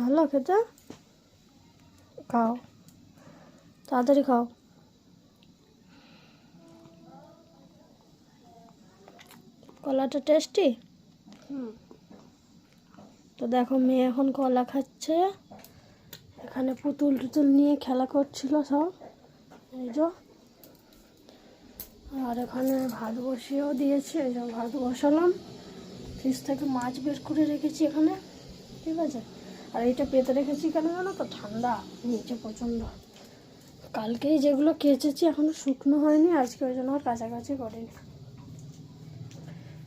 ভালো খেতে, খাও তাড়াতাড়ি খাও। কলাটা টেস্টি। তো দেখো মেয়ে এখন কলা খাচ্ছে, এখানে পুতুল টুতুল নিয়ে খেলা করছিল সব, এই যে। আর এখানে ভাত বসিয়েও দিয়েছে, এই যে ভাত বসালাম, ফ্রিজ থেকে মাছ বের করে রেখেছি এখানে, ঠিক আছে। আর এইটা পেতে রেখেছি কেন জানো তো, ঠান্ডা নিচে প্রচণ্ড। কালকেই যেগুলো কেচেছি এখনও শুকনো হয়নি, আজকে ওই জন্য আর কাছাকাছি করিনি।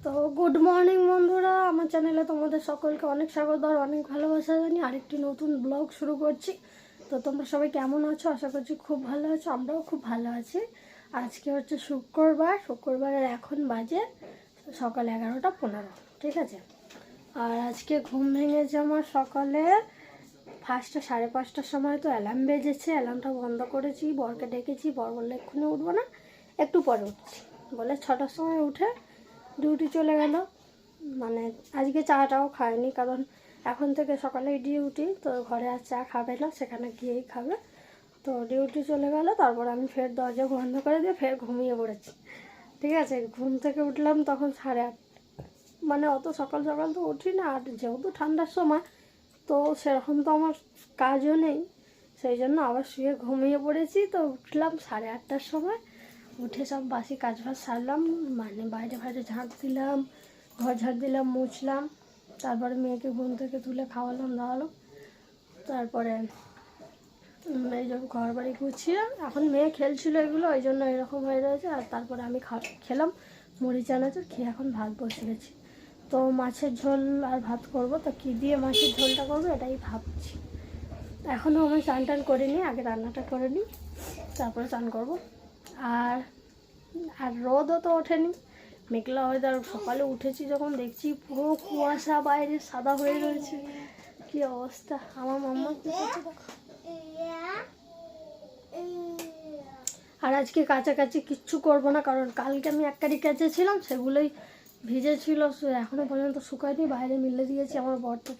তো গুড মর্নিং বন্ধুরা, আমার চ্যানেলে তোমাদের সকলকে অনেক স্বাগত আর অনেক ভালোবাসা জানি। আরেকটি নতুন ব্লগ শুরু করছি। তো তোমরা সবাই কেমন আছো? আশা করছি খুব ভালো আছো, আমরাও খুব ভালো আছি। আজকে হচ্ছে শুক্রবারের এখন বাজে সকাল 11:15, ঠিক আছে। আর আজকে ঘুম ভেঙেছে আমার সকালে 5:30টার সময়। তো অ্যালার্ম বেজেছে, অ্যালার্মটা বন্ধ করেছি, বরকে ডেকেছি। বর বললে এক্ষুনি উঠবো না, একটু পরে উঠছি বলে 6টার সময় উঠে ডিউটি চলে গেল। মানে আজকে চাটাও খায়নি, কারণ এখন থেকে সকালে ডিউটি, তো ঘরে আর চা খাবে না, সেখানে গিয়েই খাবে। তো ডিউটি চলে গেল, তারপর আমি ফের দরজা বন্ধ করে দিয়ে ফের ঘুমিয়ে পড়েছি, ঠিক আছে। ঘুম থেকে উঠলাম তখন 8:30, মানে অত সকাল সকাল তো উঠি না। আর যেহেতু ঠান্ডার সময়, তো সেরকম তো আমার কাজও নেই, সেই জন্য আবার শুয়ে ঘুমিয়ে পড়েছি। তো উঠলাম 8:30টার সময়, উঠে সব বাসি কাজ বাজ সারলাম, মানে বাইরে বাইরে ঝাঁট দিলাম, ঘর ঝাঁট দিলাম, মুছলাম। তারপরে মেয়েকে ঘুম থেকে তুলে খাওয়ালাম দাওয়ালাম। তারপরে এই যে ঘর বাড়ি গুছিয়ে, এখন মেয়ে খেলছিল এগুলো, ওই জন্য এরকম হয়ে রয়েছে। আর তারপরে আমি খেলাম মুড়ি চানাচুর খেয়ে এখন ভাত বসিয়েছি। তো মাছের ঝোল আর ভাত করব। তো কী দিয়ে মাছের ঝোলটা করবো এটাই ভাবছি। এখনও আমি চান টান করিনি, আগে রান্নাটা করে নিই, তারপরে চান করবো। আর আর রোদও তো ওঠেনি, মেঘলা ওয়েদার। সকালে উঠেছি যখন দেখছি পুরো কুয়াশা, বাইরে সাদা হয়ে রয়েছে, কি অবস্থা। আমার মাম্মা কি করছে দেখো। আর আজকে কাছাকাছি কিচ্ছু করব না, কারণ কালকে আমি এক কারি কেচেছিলাম, সেগুলোই ভিজেছিল, এখনও পর্যন্ত শুকায়নি, বাইরে মিলে দিয়েছি। আমার বরটা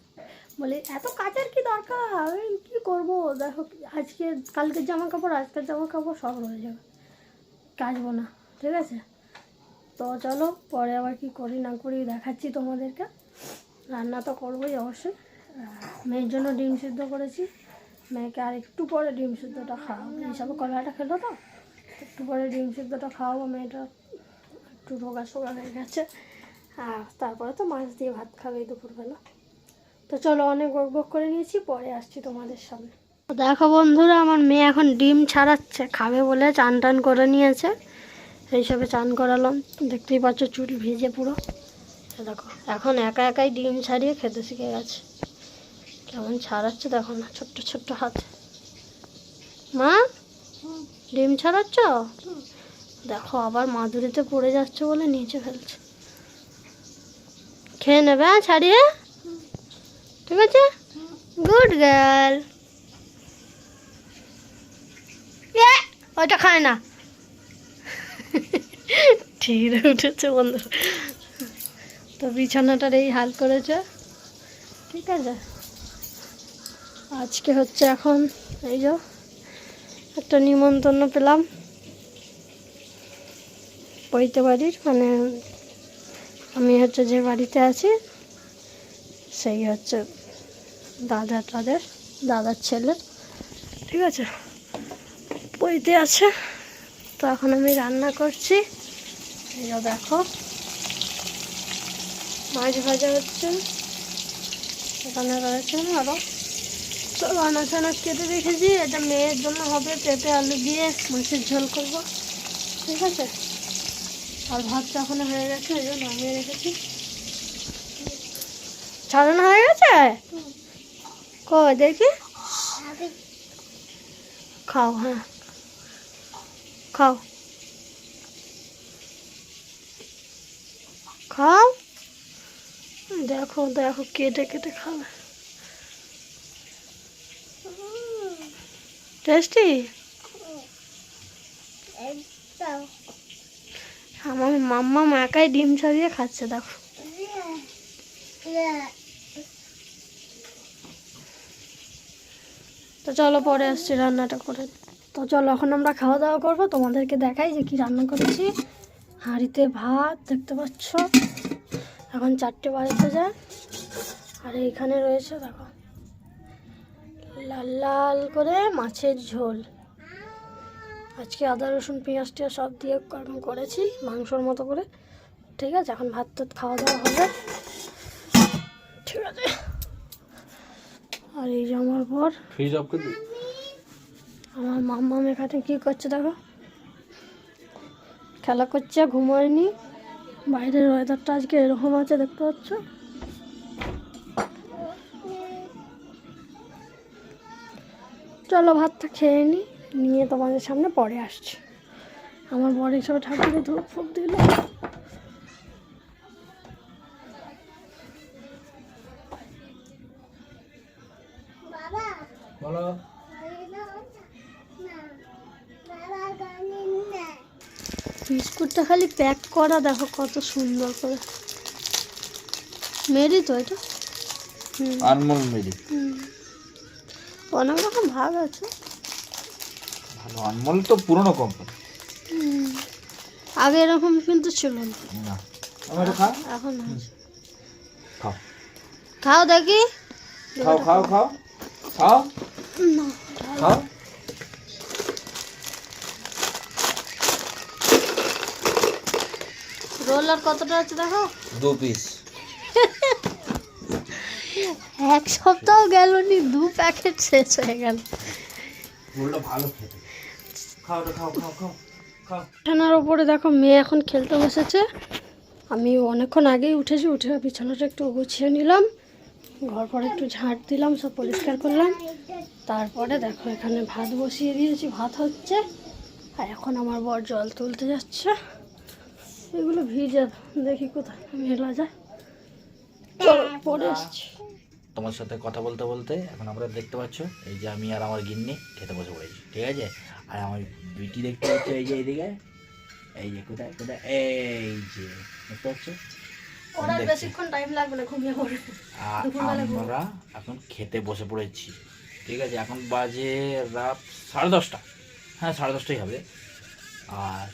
বলে এত কাচার কি দরকার, আমি কী করবো। দেখো আজকে কালকের জামা কাপড় আজকের জামা কাপড় সব রয়ে যাবে, কাচবো না, ঠিক আছে। তো চলো পরে আবার কি করি না করি দেখাচ্ছি তোমাদেরকে। রান্না তো করবোই অবশ্যই। মেয়ের জন্য ডিম সিদ্ধ করেছি, মেয়েকে আর একটু পরে ডিম সিদ্ধটা খাওয়াবো। এইসবে কলাটা খেলো তো, একটু পরে ডিম সিদ্ধটা খাওয়াবো। মেয়েটা একটু রোগা সোগা হয়ে গেছে। আর তারপরে তো মাছ দিয়ে ভাত খাবে দুপুরবেলা। তো চলো অনেক বক বক করে নিয়েছি, পরে আসছি তোমাদের সামনে। দেখো বন্ধুরা, আমার মেয়ে এখন ডিম ছাড়াচ্ছে, খাবে বলে চান টান করে নিয়েছে। এইসবে চান করালাম, দেখতেই পাচ্ছ চুল ভিজে পুরো। দেখো এখন একা একাই ডিম ছাড়িয়ে খেতে শিখে গেছে, কেমন ছাড়াচ্ছে দেখো না, ছোট্ট ছোট্ট হাত। মা ডিম ছাড়াচ্ছ? দেখো আবার মাদুরিতে পড়ে যাচ্ছে বলে নিচে ফেলছে। খেয়ে নেবে ছাড়িয়ে, ঠিক আছে, গুড গার্ল। ওইটা খায় না, ঠিক উঠেছে বন্ধু। তো বিছানাটার এই হাল করেছে, ঠিক আছে। আজকে হচ্ছে এখন এই যে একটা নিমন্ত্রণ পেলাম পৈতে বাড়ির, মানে আমি হচ্ছে যে বাড়িতে আছি সেই হচ্ছে দাদার ছেলে, ঠিক আছে, পৈতে আছে। তো এখন আমি রান্না করছি, এই যে দেখো মাছ ভাজা হচ্ছে, এখানে রয়েছে আরও সব আনাজ আনাজ কেটে রেখেছি। এটা মেয়ের জন্য হবে, পেঁপে আলু দিয়ে মাছের ঝোল করবো, ঠিক আছে। আর ভাতটা ওখানে হয়ে গেছে, এই জন্য নামিয়ে রেখেছি। ছাড়ানো হয়ে গেছে, কই দেখি, খাও, হ্যাঁ খাও খাও, দেখো দেখো কেটে কেটে খাবে, টেস্টি। আমার মাম্মা একাই ডিম ছাড়িয়ে খাচ্ছে দেখো। তো চলো পরে আসছি রান্নাটা করে। তো চলো এখন আমরা খাওয়া দাওয়া করবো, তোমাদেরকে দেখাই যে কি রান্না করেছি। হাঁড়িতে ভাত দেখতে পাচ্ছ, এখন 4টে বাজতে যায়। আর এইখানে রয়েছে দেখো লাল লাল করে মাছের ঝোল। আজকে আদা রসুন পেঁয়াজ টিয়াজ সব দিয়ে করেছি মাংসর মতো করে। ঠিক আছে, এখন ভাত টাত খাওয়া দাওয়া হবে। ঠিক আছে। আর এই যে আমার পর আমার মাম্মাম এখানে কি করছে দেখো, খেলা করছে, ঘুমায়নি। বাইরের ওয়েদারটা আজকে এরকম আছে দেখতে পাচ্ছ। চলো ভাতটা খেয়ে নিয়ে তোমাদের সামনে পরে আসছি। আমার বর হিসাবে ঠাকুরে ধূপ ফুপ দিল। বিস্কুটটা খালি প্যাক করা দেখো কত সুন্দর করে। মেরি তো এটা আনমোল মেরি, অনেক রকম ভাগ আছে। ভালো আনমোল তো পুরনো কোম্পানি। আগে এরকম কিন্তু ছিল না। না আমার খা, এখন আছে। খাও খাও দেখি, খাও খাও খাও খাও না খাও। রোলার কতটা আছে দেখো, 2 পিস। এক সপ্তাহ গেল নি 2 প্যাকেট শেষ হয়ে গেল। রোলটা ভালো খেতে। খাও রে খাও খাও খাও খাও। বিছানার উপরে দেখো মেয়ে এখন খেলতে বসেছে। আমি অনেকক্ষণ আগেই উঠেছি, উঠে বিছানাটা একটু গুছিয়ে নিলাম, ঘর পরে একটু ঝাঁট দিলাম, সব পরিষ্কার করলাম। তারপরে দেখো এখানে ভাত বসিয়ে দিয়েছি, ভাত হচ্ছে। আর এখন আমার বর জল তুলতে যাচ্ছে। এগুলো ভিজে, দেখি কোথায় মেলা যায়। চলো পরে আসছি। তোমার সাথে কথা বলতে বলতে এখন আমরা দেখতে পাচ্ছ এই যে আমি আর আমার গিন্নি খেতে বসে পড়েছি। ঠিক আছে, আর আমার বিটি দেখতে পাচ্ছ এই যে এইদিকে, এই যে কোথায় কোথায়, এই যে দেখতে পাচ্ছ। ওরা বেশিক্ষণ টাইম লাগবে না, ঘুমিয়ে পড়বে। আর আমরা এখন খেতে বসে পড়েছি। ঠিক আছে, এখন বাজে রাত 10:30। হ্যাঁ 10:30 হবে। আর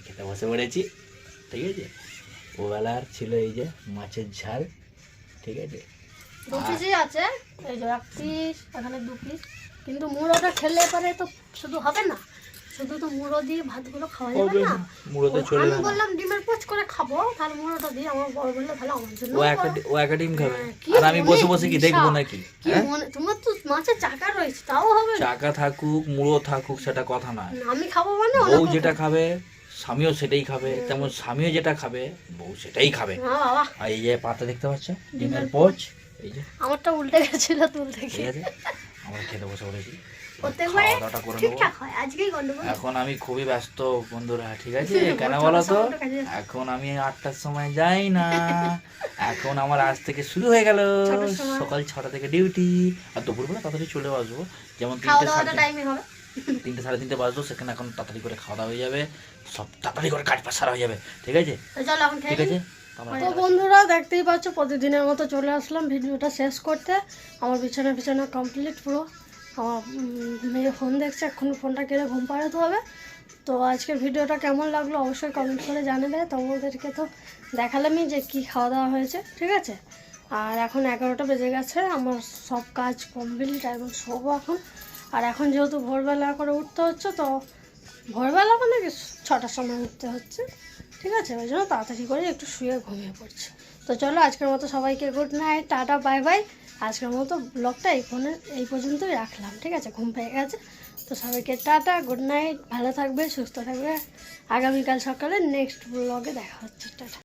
খেতে বসে পড়েছি। ঠিক আছে, ওবেলার ছিল এই যে মাছের ঝাল। ঠিক আছে, 2 পিসই আছে, এই যে 1 পিস, এখানে 2 পিস। কিন্তু মুড়োটা খেলে পরে তো শুধু হবে না, শুধু তো মুড়ো দিয়ে ভাতগুলো খাওয়া যাবে না। মুড়োতে চলে আমি বললাম ডিমের পোচ করে খাবো, তাহলে মুড়োটা দিয়ে আমার বড় বললো তাহলে আমার জন্য ও একটা ডিম খাবে, কি আর আমি বসে বসে কি দেখবো নাকি? কি মনে, তোমার তো মাছের চাকা রয়েছে, তাও হবে না। চাকা থাকুক মুড়ো থাকুক সেটা কথা নয়। আমি খাবো মানে বউ যেটা খাবে স্বামীও সেটাই খাবে, তেমন স্বামীও যেটা খাবে বউ সেটাই খাবে। না বাবা, আর এই যে পাতা দেখতে পাচ্ছ ডিমের পোচ, এই যে আমারটা উল্টে গেছিল তুলতে ঠিক গিয়ে। আছে, আমরা খেতে বসে পড়েছি। প্রত্যেকবারে খাওয়া দাওয়াটা করে নেবো। ঠিকঠাক হয়, আজকেই গন্ডগোল। এখন আমি খুবই ব্যস্ত বন্ধুরা। ঠিক আছে, কেন বলো তো, এখন আমি 8টার সময় যাই না, এখন আমার আজ থেকে শুরু হয়ে গেল সকাল 6টা থেকে ডিউটি। আর দুপুরবেলা তাড়াতাড়ি চলে আসবো, যেমন খাওয়া দাওয়াটা টাইমে হবে। 3টে 3:30 বাজলো, সেখানে এখন তাড়াতাড়ি করে খাওয়া দাওয়া হয়ে যাবে, সব তাড়াতাড়ি করে কাজ বাজ সারা হয়ে যাবে। ঠিক আছে, তো চলো এখন খেয়ে ঠিক আছে। তো বন্ধুরা দেখতেই পাচ্ছ প্রতিদিনের মতো চলে আসলাম ভিডিওটা শেষ করতে। আমার বিছানা কমপ্লিট পুরো। আমার মেয়ে ফোন দেখছে, এখন ফোনটা কেড়ে ঘুম পাড়াতে হবে। তো আজকের ভিডিওটা কেমন লাগলো অবশ্যই কমেন্ট করে জানাবে। তোমাদেরকে তো দেখালামই যে কি খাওয়া দাওয়া হয়েছে। ঠিক আছে, আর এখন 11টা বেজে গেছে, আমার সব কাজ কমপ্লিট, এখন শোবো এখন। আর এখন যেহেতু ভোরবেলা করে উঠতে হচ্ছে, তো ভোরবেলা মানে 6টার সময় উঠতে হচ্ছে। ঠিক আছে, ওই জন্য তাড়াতাড়ি করে একটু শুয়ে ঘুমিয়ে পড়ছি। তো চলো আজকের মতো সবাইকে good night, tata, bye bye. আজকের মতো ব্লগটা এই পর্যন্তই রাখলাম। ঠিক আছে, ঘুম পেয়ে গেছে। তো সবাইকে টাটা, গুড নাইট, ভালো থাকবে, সুস্থ থাকবে। আগামীকাল সকালে নেক্সট ব্লগে দেখা হচ্ছে। টাটা।